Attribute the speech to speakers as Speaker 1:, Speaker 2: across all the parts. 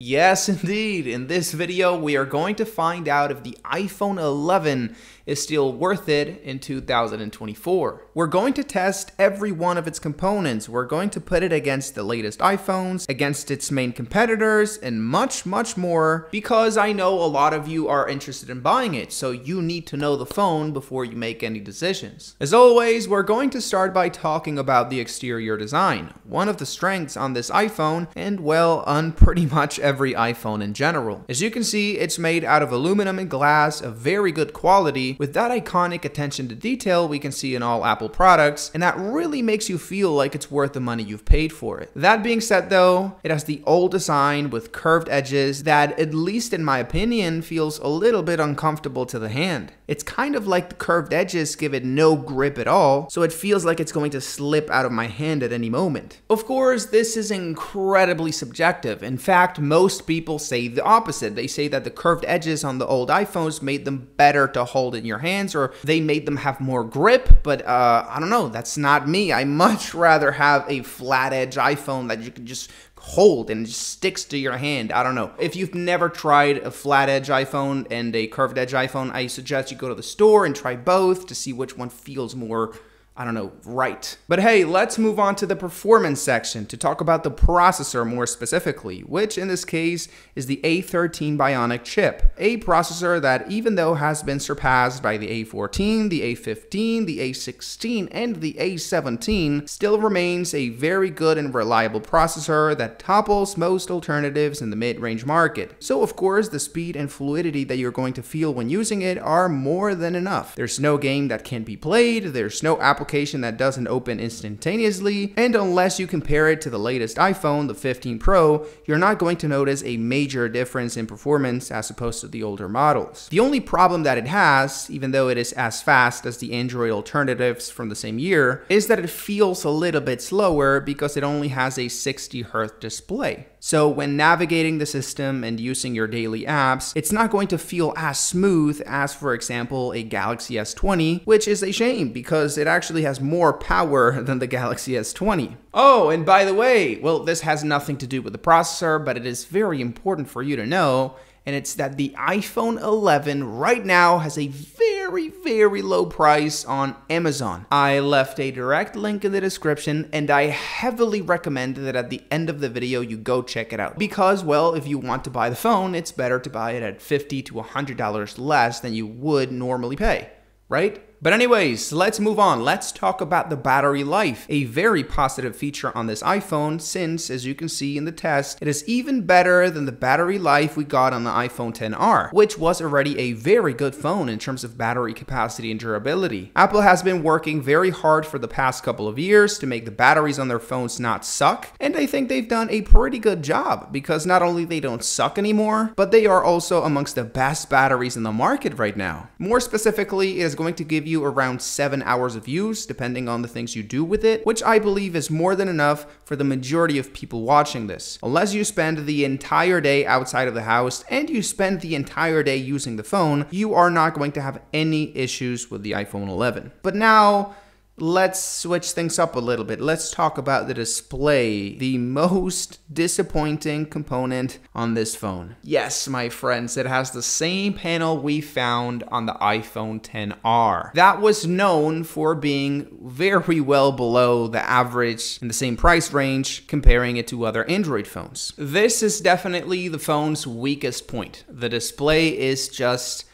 Speaker 1: Yes, indeed. In this video, we are going to find out if the iPhone 11 is still worth it in 2024. We're going to test every one of its components. We're going to put it against the latest iPhones, against its main competitors, and much, much more, because I know a lot of you are interested in buying it, so you need to know the phone before you make any decisions. As always, we're going to start by talking about the exterior design, one of the strengths on this iPhone, and well, on pretty much every iPhone in general. As you can see, it's made out of aluminum and glass of very good quality, with that iconic attention to detail we can see in all Apple products, and that really makes you feel like it's worth the money you've paid for it. That being said though, it has the old design with curved edges that, at least in my opinion, feels a little bit uncomfortable to the hand. It's kind of like the curved edges give it no grip at all, so it feels like it's going to slip out of my hand at any moment. Of course, this is incredibly subjective. In fact, most people say the opposite. They say that the curved edges on the old iPhones made them better to hold in your hands, or they made them have more grip, but I don't know, that's not me. I much rather have a flat edge iPhone that you can just hold and it just sticks to your hand. I don't know. If you've never tried a flat edge iPhone and a curved edge iPhone, I suggest you go to the store and try both to see which one feels more, I don't know, right. But hey, let's move on to the performance section to talk about the processor more specifically, which in this case is the A13 Bionic chip, a processor that, even though has been surpassed by the A14, the A15, the A16, and the A17, still remains a very good and reliable processor that topples most alternatives in the mid-range market. So of course, the speed and fluidity that you're going to feel when using it are more than enough. There's no game that can't be played, there's no application that doesn't open instantaneously, and unless you compare it to the latest iPhone, the 15 Pro, you're not going to notice a major difference in performance as opposed to the older models. The only problem that it has, even though it is as fast as the Android alternatives from the same year, is that it feels a little bit slower because it only has a 60 Hz display. So when navigating the system and using your daily apps, it's not going to feel as smooth as, for example, a Galaxy S20, which is a shame because it actually has more power than the Galaxy S20. Oh, and by the way, well, this has nothing to do with the processor, but it is very important for you to know, and it's that the iPhone 11 right now has a very low price on Amazon. I left a direct link in the description, and I heavily recommend that at the end of the video you go check it out. Because, well, if you want to buy the phone, it's better to buy it at $50 to $100 less than you would normally pay, right? But anyways, let's move on. Let's talk about the battery life, a very positive feature on this iPhone since, as you can see in the test, it is even better than the battery life we got on the iPhone XR, which was already a very good phone in terms of battery capacity and durability. Apple has been working very hard for the past couple of years to make the batteries on their phones not suck, and I think they've done a pretty good job because not only they don't suck anymore, but they are also amongst the best batteries in the market right now. More specifically, it is going to give you around 7 hours of use, depending on the things you do with it, which I believe is more than enough for the majority of people watching this. Unless you spend the entire day outside of the house and you spend the entire day using the phone, you are not going to have any issues with the iPhone 11. But now, let's switch things up a little bit. Let's talk about the display, the most disappointing component on this phone. Yes, my friends, it has the same panel we found on the iPhone XR. That was known for being very well below the average in the same price range, comparing it to other Android phones. This is definitely the phone's weakest point. The display is just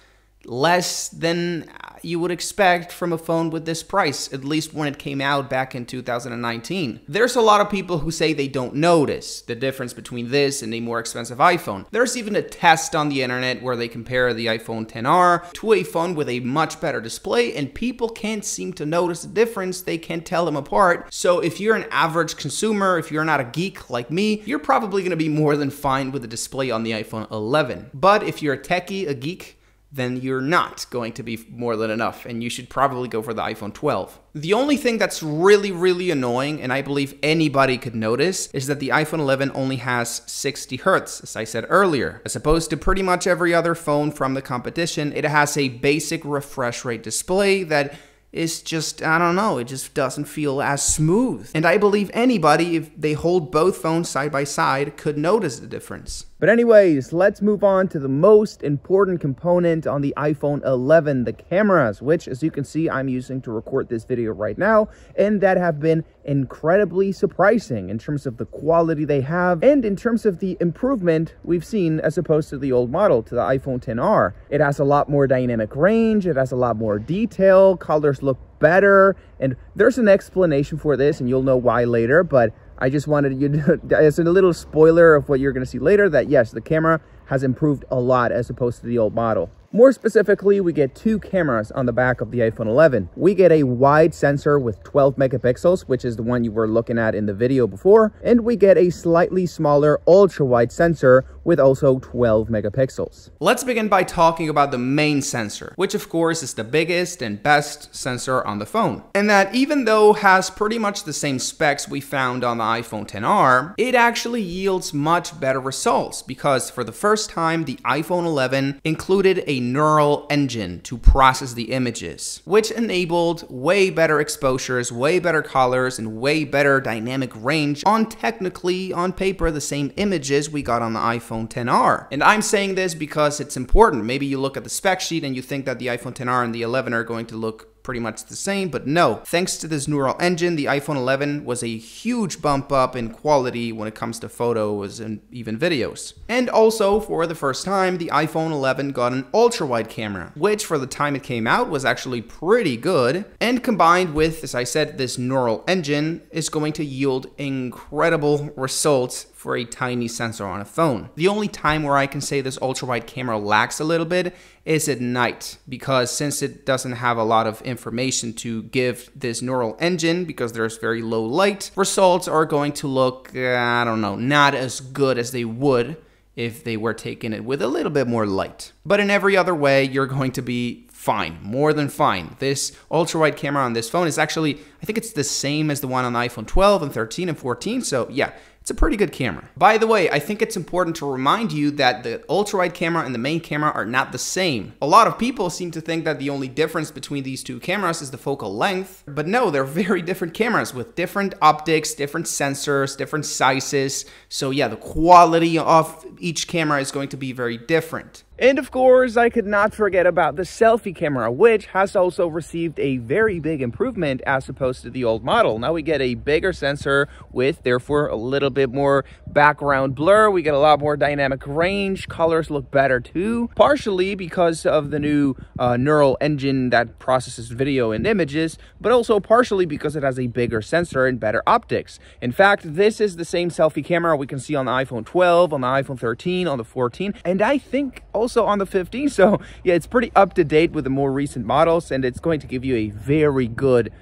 Speaker 1: less than you would expect from a phone with this price, at least when it came out back in 2019. There's a lot of people who say they don't notice the difference between this and a more expensive iPhone. There's even a test on the internet where they compare the iPhone XR to a phone with a much better display, and people can't seem to notice the difference. They can't tell them apart. So if you're an average consumer, if you're not a geek like me, you're probably going to be more than fine with the display on the iPhone 11. But if you're a techie, a geek, then you're not going to be more than enough, and you should probably go for the iPhone 12. The only thing that's really annoying, and I believe anybody could notice, is that the iPhone 11 only has 60 Hz, as I said earlier. As opposed to pretty much every other phone from the competition, it has a basic refresh rate display that is just, I don't know, it just doesn't feel as smooth. And I believe anybody, if they hold both phones side by side, could notice the difference. But anyways, let's move on to the most important component on the iPhone 11, the cameras, which, as you can see, I'm using to record this video right now, and that have been incredibly surprising in terms of the quality they have and in terms of the improvement we've seen as opposed to the old model, to the iPhone XR. It has a lot more dynamic range, it has a lot more detail, colors look better, and there's an explanation for this, and you'll know why later, but I just wanted you to, as a little spoiler of what you're going to see later, that yes, the camera has improved a lot as opposed to the old model. More specifically, we get two cameras on the back of the iPhone 11. We get a wide sensor with 12 megapixels, which is the one you were looking at in the video before, and we get a slightly smaller ultra-wide sensor with also 12 megapixels. Let's begin by talking about the main sensor, which of course is the biggest and best sensor on the phone. And that even though has pretty much the same specs we found on the iPhone XR, it actually yields much better results because for the first time, the iPhone 11 included a neural engine to process the images, which enabled way better exposures, way better colors, and way better dynamic range on technically, on paper, the same images we got on the iPhone XR. And I'm saying this because it's important. Maybe you look at the spec sheet and you think that the iPhone XR and the 11 are going to look pretty much the same, but no. Thanks to this neural engine, the iPhone 11 was a huge bump up in quality when it comes to photos and even videos. And also, for the first time, the iPhone 11 got an ultra-wide camera, which for the time it came out was actually pretty good. And combined with, as I said, this neural engine is going to yield incredible results for a tiny sensor on a phone. The only time where I can say this ultra-wide camera lacks a little bit is at night, because since it doesn't have a lot of information to give this neural engine, because there's very low light, results are going to look, I don't know, not as good as they would if they were taking it with a little bit more light. But in every other way, you're going to be fine, more than fine. This ultra-wide camera on this phone is actually, I think it's the same as the one on the iPhone 12 and 13 and 14, so yeah, it's a pretty good camera. By the way, I think it's important to remind you that the ultra-wide camera and the main camera are not the same. A lot of people seem to think that the only difference between these two cameras is the focal length, but no, they're very different cameras with different optics, different sensors, different sizes. So yeah, the quality of each camera is going to be very different. And of course, I could not forget about the selfie camera, which has also received a very big improvement as opposed to the old model. Now we get a bigger sensor with, therefore, a little bit more background blur. We get a lot more dynamic range. Colors look better too, partially because of the new neural engine that processes video and images, but also partially because it has a bigger sensor and better optics. In fact, this is the same selfie camera we can see on the iPhone 12, on the iPhone 13, on the 14, and I think also on the 15. So yeah, it's pretty up to date with the more recent models, and it's going to give you a very good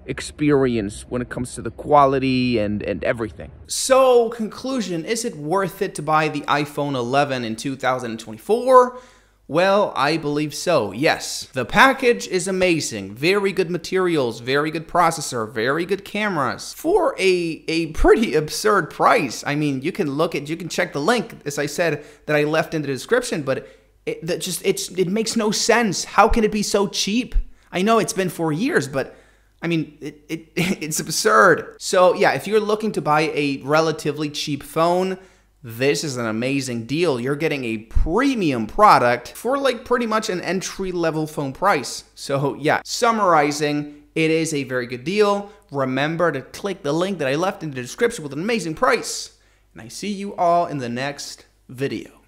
Speaker 1: experience when it comes to the quality and everything. So, conclusion, is it worth it to buy the iPhone 11 in 2024? Well, I believe so, yes. The package is amazing. Very good materials, very good processor, very good cameras for a pretty absurd price. I mean, you can check the link, as I said, that I left in the description, but it makes no sense. How can it be so cheap? I know it's been 4 years, but I mean, it's absurd. So yeah, if you're looking to buy a relatively cheap phone, this is an amazing deal. You're getting a premium product for like pretty much an entry-level phone price. So yeah, summarizing, it is a very good deal. Remember to click the link that I left in the description with an amazing price. And I see you all in the next video.